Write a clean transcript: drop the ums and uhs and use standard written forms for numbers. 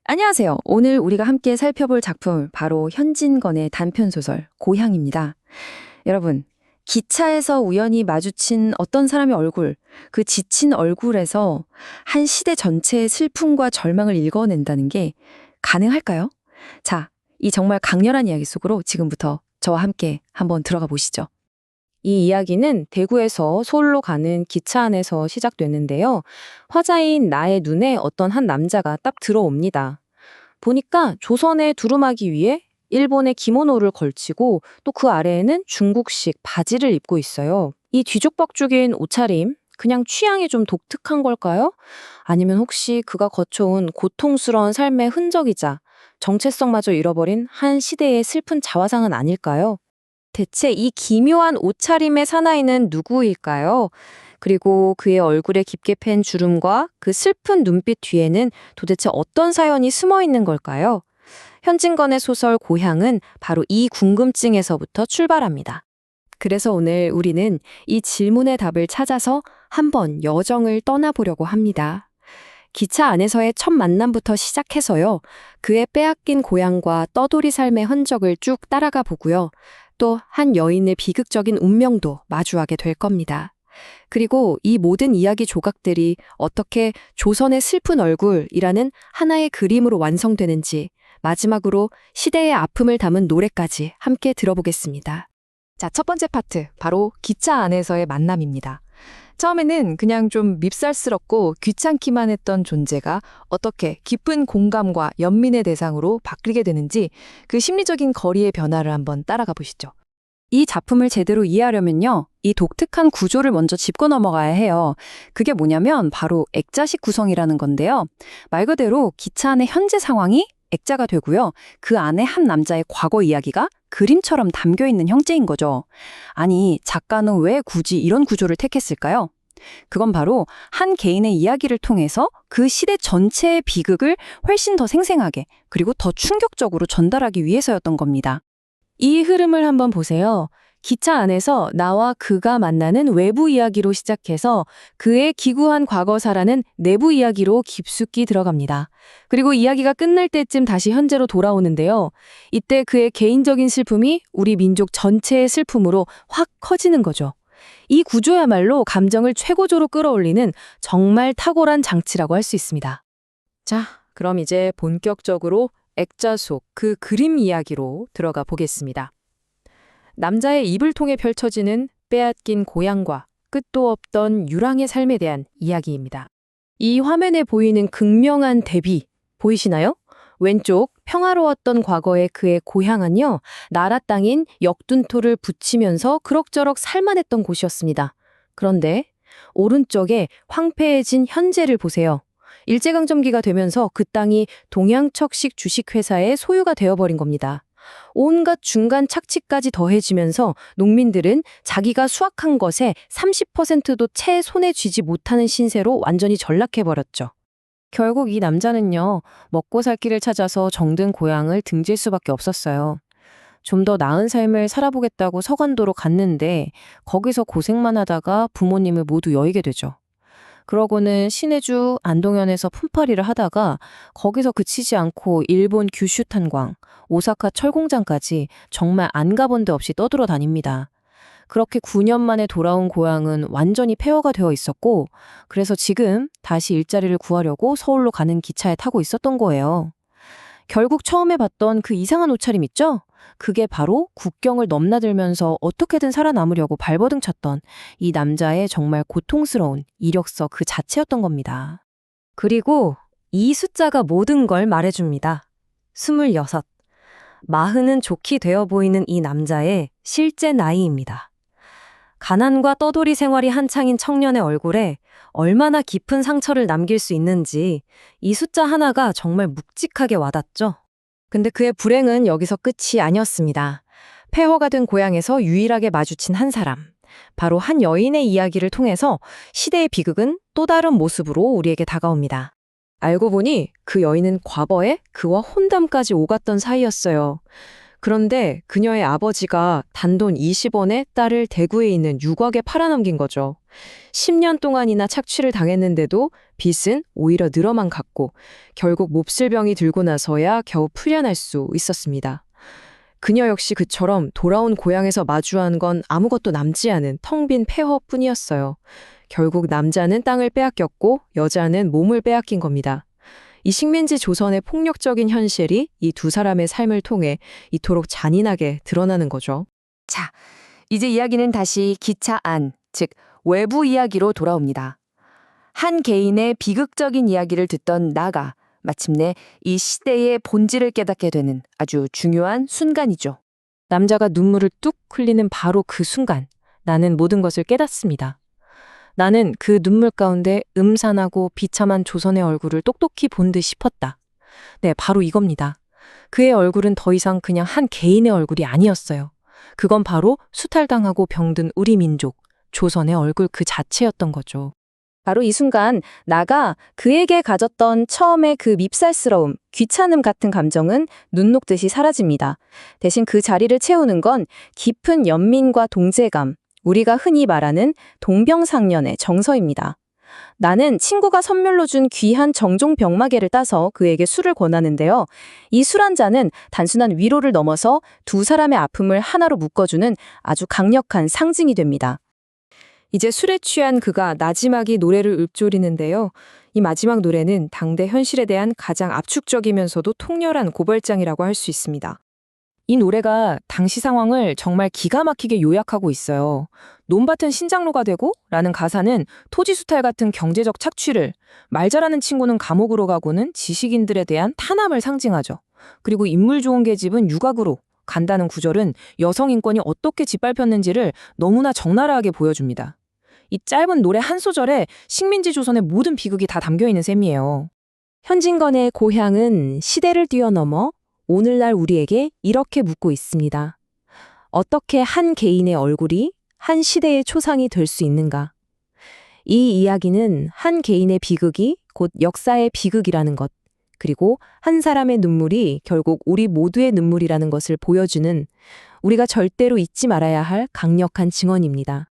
안녕하세요. 오늘 우리가 함께 살펴볼 작품 바로 현진건의 단편소설 고향입니다. 여러분, 기차에서 우연히 마주친 어떤 사람의 얼굴, 그 지친 얼굴에서 한 시대 전체의 슬픔과 절망을 읽어낸다는 게 가능할까요? 자, 이 정말 강렬한 이야기 속으로 지금부터 저와 함께 한번 들어가 보시죠. 이 이야기는 대구에서 서울로 가는 기차 안에서 시작됐는데요. 화자인 나의 눈에 어떤 한 남자가 딱 들어옵니다. 보니까 조선의 두루마기 위에 일본의 기모노를 걸치고 또 그 아래에는 중국식 바지를 입고 있어요. 이 뒤죽박죽인 옷차림, 그냥 취향이 좀 독특한 걸까요? 아니면 혹시 그가 거쳐온 고통스러운 삶의 흔적이자 정체성마저 잃어버린 한 시대의 슬픈 자화상은 아닐까요? 대체 이 기묘한 옷차림의 사나이는 누구일까요? 그리고 그의 얼굴에 깊게 팬 주름과 그 슬픈 눈빛 뒤에는 도대체 어떤 사연이 숨어 있는 걸까요? 현진건의 소설 고향은 바로 이 궁금증에서부터 출발합니다. 그래서 오늘 우리는 이 질문의 답을 찾아서 한번 여정을 떠나보려고 합니다. 기차 안에서의 첫 만남부터 시작해서요. 그의 빼앗긴 고향과 떠돌이 삶의 흔적을 쭉 따라가 보고요. 또 한 여인의 비극적인 운명도 마주하게 될 겁니다. 그리고 이 모든 이야기 조각들이 어떻게 조선의 슬픈 얼굴이라는 하나의 그림으로 완성되는지 마지막으로 시대의 아픔을 담은 노래까지 함께 들어보겠습니다. 자, 첫 번째 파트, 바로 기차 안에서의 만남입니다. 처음에는 그냥 좀 밉살스럽고 귀찮기만 했던 존재가 어떻게 깊은 공감과 연민의 대상으로 바뀌게 되는지 그 심리적인 거리의 변화를 한번 따라가 보시죠. 이 작품을 제대로 이해하려면요, 이 독특한 구조를 먼저 짚고 넘어가야 해요. 그게 뭐냐면 바로 액자식 구성이라는 건데요. 말 그대로 기차 안의 현재 상황이 액자가 되고요. 그 안에 한 남자의 과거 이야기가 그림처럼 담겨 있는 형태인 거죠. 아니, 작가는 왜 굳이 이런 구조를 택했을까요? 그건 바로 한 개인의 이야기를 통해서 그 시대 전체의 비극을 훨씬 더 생생하게 그리고 더 충격적으로 전달하기 위해서였던 겁니다. 이 흐름을 한번 보세요. 기차 안에서 나와 그가 만나는 외부 이야기로 시작해서 그의 기구한 과거사라는 내부 이야기로 깊숙이 들어갑니다. 그리고 이야기가 끝날 때쯤 다시 현재로 돌아오는데요. 이때 그의 개인적인 슬픔이 우리 민족 전체의 슬픔으로 확 커지는 거죠. 이 구조야말로 감정을 최고조로 끌어올리는 정말 탁월한 장치라고 할 수 있습니다. 자, 그럼 이제 본격적으로 액자 속 그 그림 이야기로 들어가 보겠습니다. 남자의 입을 통해 펼쳐지는 빼앗긴 고향과 끝도 없던 유랑의 삶에 대한 이야기입니다. 이 화면에 보이는 극명한 대비 보이시나요? 왼쪽 평화로웠던 과거의 그의 고향은요, 나라 땅인 역둔토를 붙이면서 그럭저럭 살만했던 곳이었습니다. 그런데 오른쪽에 황폐해진 현재를 보세요. 일제강점기가 되면서 그 땅이 동양척식 주식회사의 소유가 되어버린 겁니다. 온갖 중간 착취까지 더해지면서 농민들은 자기가 수확한 것에 30%도 채 손에 쥐지 못하는 신세로 완전히 전락해버렸죠. 결국 이 남자는요, 먹고 살 길을 찾아서 정든 고향을 등질 수밖에 없었어요. 좀 더 나은 삶을 살아보겠다고 서간도로 갔는데 거기서 고생만 하다가 부모님을 모두 여의게 되죠. 그러고는 신해주 안동현에서 품팔이를 하다가 거기서 그치지 않고 일본 규슈 탄광, 오사카 철공장까지 정말 안 가본 데 없이 떠들어 다닙니다. 그렇게 9년 만에 돌아온 고향은 완전히 폐허가 되어 있었고, 그래서 지금 다시 일자리를 구하려고 서울로 가는 기차에 타고 있었던 거예요. 결국 처음에 봤던 그 이상한 옷차림 있죠? 그게 바로 국경을 넘나들면서 어떻게든 살아남으려고 발버둥 쳤던 이 남자의 정말 고통스러운 이력서 그 자체였던 겁니다. 그리고 이 숫자가 모든 걸 말해줍니다. 26. 마흔은 좋게 되어 보이는 이 남자의 실제 나이입니다. 가난과 떠돌이 생활이 한창인 청년의 얼굴에 얼마나 깊은 상처를 남길 수 있는지 이 숫자 하나가 정말 묵직하게 와닿죠. 근데 그의 불행은 여기서 끝이 아니었습니다. 폐허가 된 고향에서 유일하게 마주친 한 사람, 바로 한 여인의 이야기를 통해서 시대의 비극은 또 다른 모습으로 우리에게 다가옵니다. 알고 보니 그 여인은 과거에 그와 혼담까지 오갔던 사이였어요. 그런데 그녀의 아버지가 단돈 20원에 딸을 대구에 있는 유곽에 팔아넘긴 거죠. 10년 동안이나 착취를 당했는데도 빚은 오히려 늘어만 갔고 결국 몹쓸 병이 들고 나서야 겨우 풀려날 수 있었습니다. 그녀 역시 그처럼 돌아온 고향에서 마주한 건 아무것도 남지 않은 텅 빈 폐허뿐이었어요. 결국 남자는 땅을 빼앗겼고 여자는 몸을 빼앗긴 겁니다. 이 식민지 조선의 폭력적인 현실이 이 두 사람의 삶을 통해 이토록 잔인하게 드러나는 거죠. 자, 이제 이야기는 다시 기차 안, 즉 외부 이야기로 돌아옵니다. 한 개인의 비극적인 이야기를 듣던 나가 마침내 이 시대의 본질을 깨닫게 되는 아주 중요한 순간이죠. 남자가 눈물을 뚝 흘리는 바로 그 순간 나는 모든 것을 깨닫습니다. 나는 그 눈물 가운데 음산하고 비참한 조선의 얼굴을 똑똑히 본 듯 싶었다. 네, 바로 이겁니다. 그의 얼굴은 더 이상 그냥 한 개인의 얼굴이 아니었어요. 그건 바로 수탈당하고 병든 우리 민족, 조선의 얼굴 그 자체였던 거죠. 바로 이 순간 나가 그에게 가졌던 처음의 그 밉살스러움, 귀찮음 같은 감정은 눈 녹듯이 사라집니다. 대신 그 자리를 채우는 건 깊은 연민과 동제감, 우리가 흔히 말하는 동병상련의 정서입니다. 나는 친구가 선물로 준 귀한 정종 병마개를 따서 그에게 술을 권하는데요. 이 술 한 잔은 단순한 위로를 넘어서 두 사람의 아픔을 하나로 묶어주는 아주 강력한 상징이 됩니다. 이제 술에 취한 그가 나지막이 노래를 읊조리는데요. 이 마지막 노래는 당대 현실에 대한 가장 압축적이면서도 통렬한 고발장이라고 할 수 있습니다. 이 노래가 당시 상황을 정말 기가 막히게 요약하고 있어요. 논밭은 신장로가 되고 라는 가사는 토지 수탈 같은 경제적 착취를, 말 잘하는 친구는 감옥으로 가고는 지식인들에 대한 탄압을 상징하죠. 그리고 인물 좋은 계집은 유곽으로 간다는 구절은 여성 인권이 어떻게 짓밟혔는지를 너무나 적나라하게 보여줍니다. 이 짧은 노래 한 소절에 식민지 조선의 모든 비극이 다 담겨있는 셈이에요. 현진건의 고향은 시대를 뛰어넘어 오늘날 우리에게 이렇게 묻고 있습니다. 어떻게 한 개인의 얼굴이 한 시대의 초상이 될 수 있는가? 이 이야기는 한 개인의 비극이 곧 역사의 비극이라는 것, 그리고 한 사람의 눈물이 결국 우리 모두의 눈물이라는 것을 보여주는 우리가 절대로 잊지 말아야 할 강력한 증언입니다.